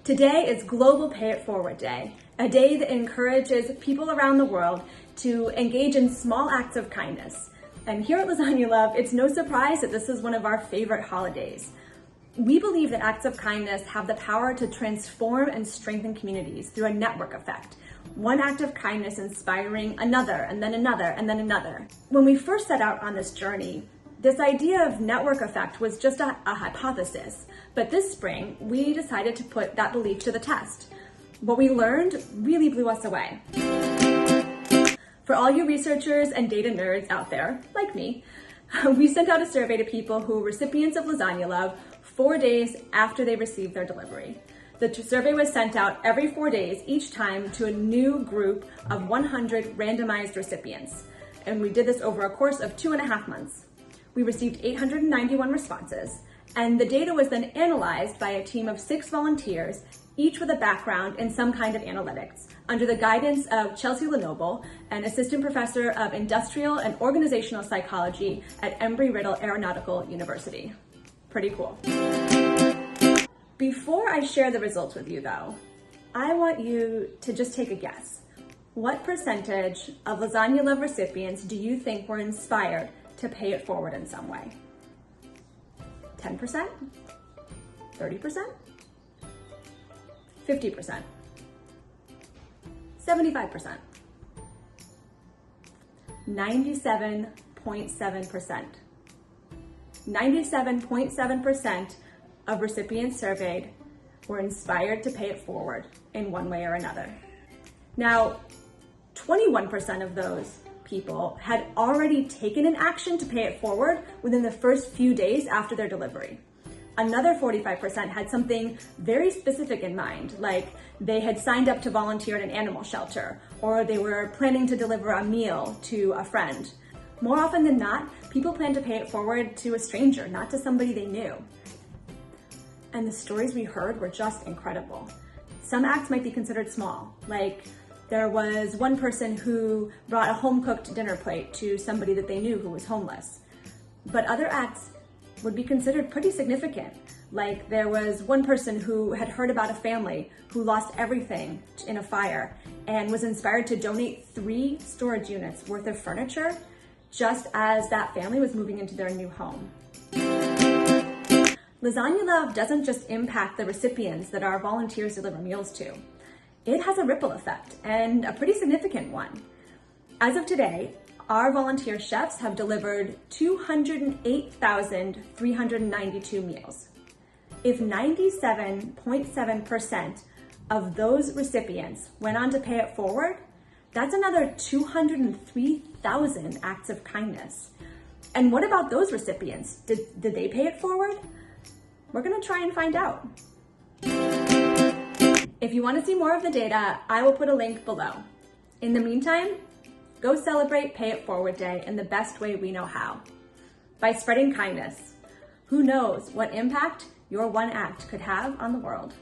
Today is Global Pay It Forward Day, a day that encourages people around the world to engage in small acts of kindness. And here at Lasagna Love, it's no surprise that this is one of our favorite holidays. We believe that acts of kindness have the power to transform and strengthen communities through a network effect. One act of kindness inspiring another, and then another, and then another. When we first set out on this journey, this idea of network effect was just a hypothesis, but this spring we decided to put that belief to the test. What we learned really blew us away. For all you researchers and data nerds out there, like me, we sent out a survey to people who were recipients of Lasagna Love 4 days after they received their delivery. The survey was sent out every 4 days, each time to a new group of 100 randomized recipients. And we did this over a course of 2.5 months. We received 891 responses, and the data was then analyzed by a team of 6 volunteers, each with a background in some kind of analytics, under the guidance of Chelsea Lenoble, an assistant professor of industrial and organizational psychology at Embry-Riddle Aeronautical University. Pretty cool. Before I share the results with you though, I want you to just take a guess. What percentage of Lasagna Love recipients do you think were inspired to pay it forward in some way? 10%? 30%? 50%? 75%? 97.7%. 97.7% of recipients surveyed were inspired to pay it forward in one way or another. Now, 21% of those people had already taken an action to pay it forward within the first few days after their delivery. Another 45% had something very specific in mind, like they had signed up to volunteer at an animal shelter, or they were planning to deliver a meal to a friend. More often than not, people plan to pay it forward to a stranger, not to somebody they knew. And the stories we heard were just incredible. Some acts might be considered small, like there was one person who brought a home-cooked dinner plate to somebody that they knew who was homeless. But other acts would be considered pretty significant. Like there was one person who had heard about a family who lost everything in a fire and was inspired to donate 3 storage units worth of furniture just as that family was moving into their new home. Lasagna Love doesn't just impact the recipients that our volunteers deliver meals to. It has a ripple effect, and a pretty significant one. As of today, our volunteer chefs have delivered 208,392 meals. If 97.7% of those recipients went on to pay it forward, that's another 203,000 acts of kindness. And what about those recipients? Did they pay it forward? We're gonna try and find out. If you want to see more of the data, I will put a link below. In the meantime, go celebrate Pay It Forward Day in the best way we know how. By spreading kindness. Who knows what impact your one act could have on the world?